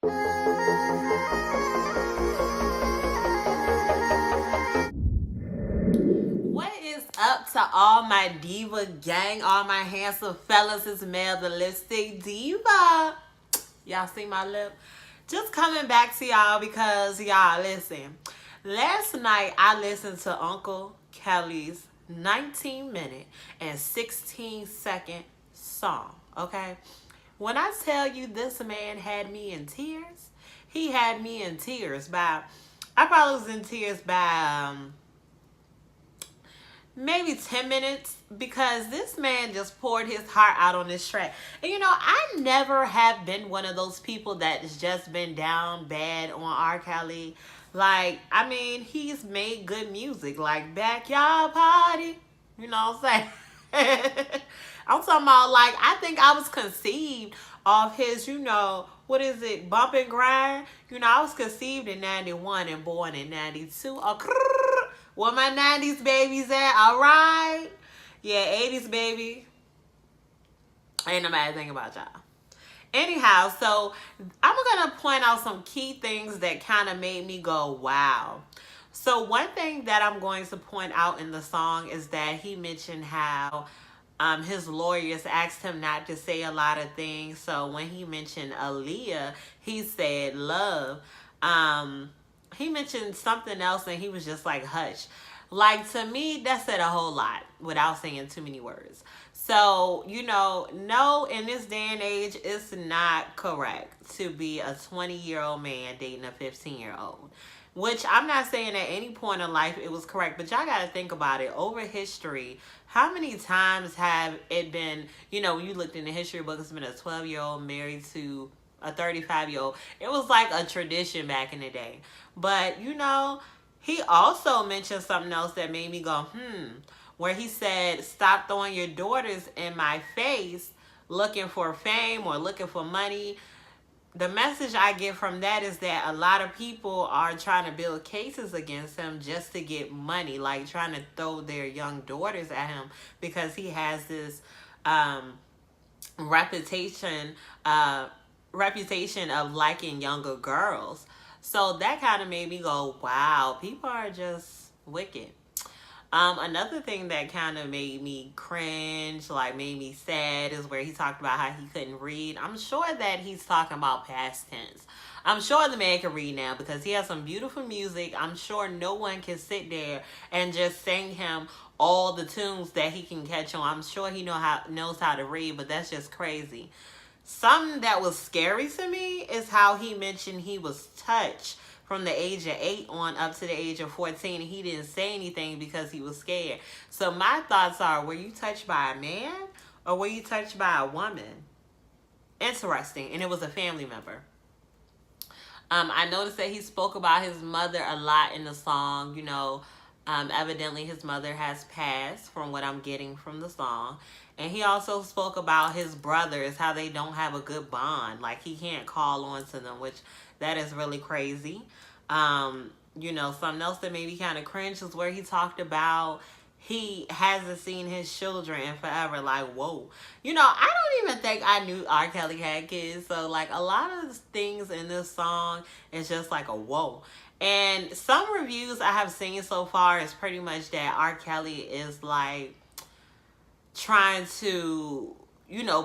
What is up to all my diva gang, all my handsome fellas? It's Mel, the lipstick diva. Y'all see my lip? Just coming back to y'all because y'all listen. Last night I listened to Uncle Kelly's 19-minute and 16-second song. Okay, when I tell you this man had me in tears, he had me in tears by. I probably was in tears by maybe 10 minutes because this man just poured his heart out on this track. And I never have been one of those people that's just been down bad on R. Kelly. Like, I mean, he's made good music, like Backyard Party. You know what I'm saying? I'm talking about, like, I think I was conceived off his, what is it, Bump and Grind? I was conceived in 91 and born in 92. Where my 90s babies at? All right. Yeah, 80s baby. Ain't no bad thing about y'all. Anyhow, so I'm going to point out some key things that kind of made me go, wow. So one thing that I'm going to point out in the song is that he mentioned how his lawyers asked him not to say a lot of things. So when he mentioned Aaliyah, he said love. He mentioned something else and he was just like, hush. Like, to me, that said a whole lot without saying too many words. So, no, in this day and age, it's not correct to be a 20-year-old man dating a 15-year-old. Which I'm not saying at any point in life it was correct, but y'all got to think about it. Over history, how many times have it been, when you looked in the history book, it's been a 12-year-old married to a 35-year-old. It was like a tradition back in the day. But, he also mentioned something else that made me go, where he said, stop throwing your daughters in my face looking for fame or looking for money. The message I get from that is that a lot of people are trying to build cases against him just to get money, like trying to throw their young daughters at him because he has this reputation of liking younger girls. So that kind of made me go, wow, people are just wicked. Another thing that kind of made me cringe, like made me sad, is where he talked about how he couldn't read. I'm sure that he's talking about past tense. I'm sure the man can read now because he has some beautiful music. I'm sure no one can sit there and just sing him all the tunes that he can catch on. I'm sure he knows how to read, but that's just crazy. Something that was scary to me is how he mentioned he was touched from the age of 8 on up to the age of 14, and he didn't say anything because he was scared. So my thoughts are, were you touched by a man or were you touched by a woman? Interesting. And it was a family member. I noticed that he spoke about his mother a lot in the song. Evidently his mother has passed from what I'm getting from the song. And he also spoke about his brothers, how they don't have a good bond. Like, he can't call on to them, which that is really crazy. Something else that made me kind of cringe is where he talked about he hasn't seen his children in forever. Like, whoa. I don't even think I knew R. Kelly had kids. So, like, a lot of things in this song is just like a whoa. And some reviews I have seen so far is pretty much that R. Kelly is like trying to,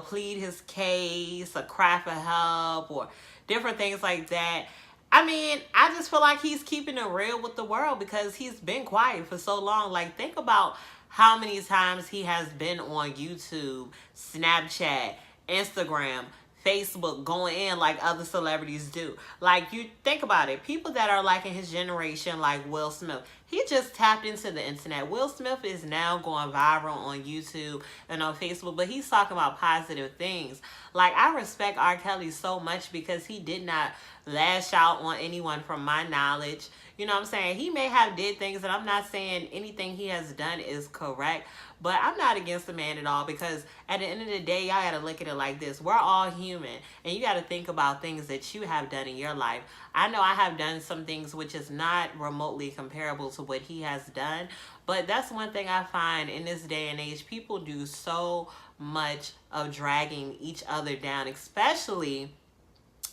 plead his case or cry for help or different things like that. I mean, I just feel like he's keeping it real with the world because he's been quiet for so long. Like, think about how many times he has been on YouTube, Snapchat, Instagram, Facebook, going in like other celebrities do. Like, you think about it. People that are like in his generation, like Will Smith, he just tapped into the internet. Will Smith is now going viral on YouTube and on Facebook, but he's talking about positive things. Like, I respect R. Kelly so much because he did not lash out on anyone from my knowledge. You know what I'm saying? He may have did things, and I'm not saying anything he has done is correct, but I'm not against the man at all because at the end of the day, y'all got to look at it like this. We're all human, and you got to think about things that you have done in your life. I know I have done some things which is not remotely comparable to what he has done, but that's one thing I find in this day and age. People do so much of dragging each other down, especially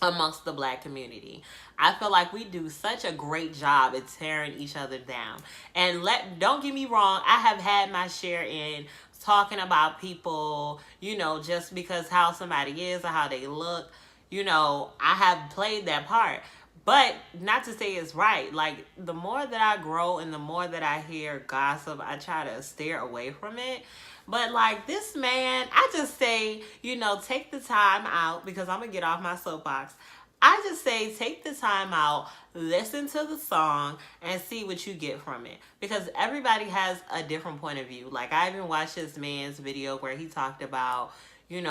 amongst the black community. I feel like we do such a great job at tearing each other down. And don't get me wrong, I have had my share in talking about people, just because how somebody is or how they look. I have played that part. But not to say it's right. Like, the more that I grow and the more that I hear gossip, I try to steer away from it. But like this man, I just say, take the time out, because I'm going to get off my soapbox. I just say, take the time out, listen to the song, and see what you get from it. Because everybody has a different point of view. Like, I even watched this man's video where he talked about, he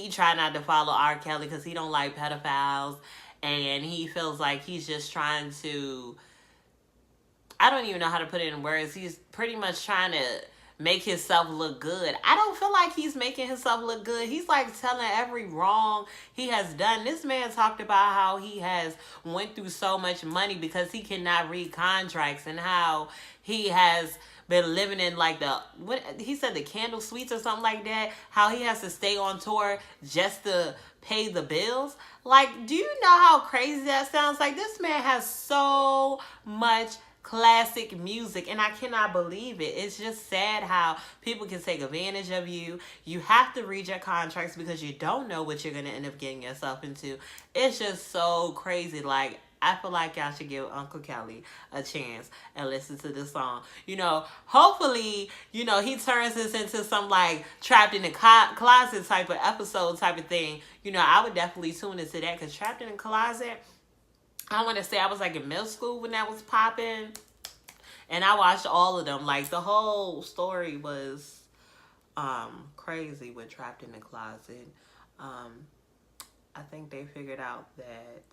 tried not to follow R.Kelly because he don't like pedophiles. And he feels like he's just trying to, I don't even know how to put it in words. He's pretty much trying to make himself look good. I don't feel like he's making himself look good. He's like telling every wrong he has done. This man talked about how he has went through so much money because he cannot read contracts, and how he has been living in like what he said, the candle suites or something like that. How he has to stay on tour just to pay the bills. Like, do you know how crazy that sounds? Like, this man has so much classic music, and I cannot believe it. It's just sad how people can take advantage of you. You have to read your contracts because you don't know what you're going to end up getting yourself into. It's just so crazy. Like, I feel like y'all should give Uncle Kelly a chance and listen to this song. Hopefully, he turns this into some like Trapped in the Closet type of episode type of thing. I would definitely tune into that, because Trapped in the Closet, I want to say I was like in middle school when that was popping. And I watched all of them. Like, the whole story was crazy with Trapped in the Closet. I think they figured out that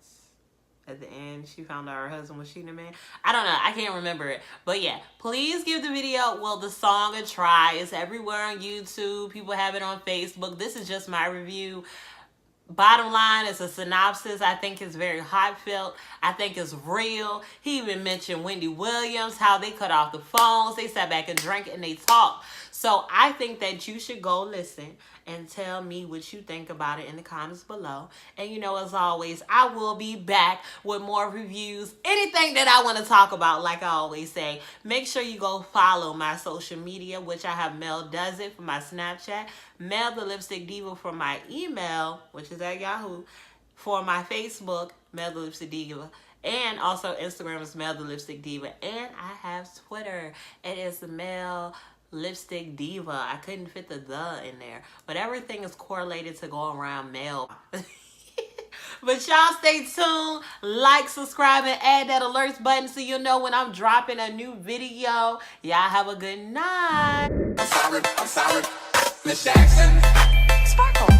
at the end she found out her husband was cheating a man. I don't know. I can't remember it. But yeah, please give the the song a try. It's everywhere on YouTube. People have it on Facebook. This is just my review. Bottom line, it's a synopsis. I think it's very heartfelt. I think it's real. He even mentioned Wendy Williams, how they cut off the phones. They sat back and drank and they talked. So I think that you should go listen and tell me what you think about it in the comments below. And as always, I will be back with more reviews. Anything that I want to talk about, like I always say, make sure you go follow my social media, which I have Mel Does It for my Snapchat, Mel the Lipstick Diva for my email, which is at Yahoo, for my Facebook, Mel the Lipstick Diva. And also Instagram is Mel the Lipstick Diva. And I have Twitter. It is Mel Lipstick Diva. I couldn't fit the in there. But everything is correlated to go around Mel. But y'all stay tuned. Like, subscribe, and add that alerts button so you'll know when I'm dropping a new video. Y'all have a good night. I'm sorry, Miss Jackson. Sparkle.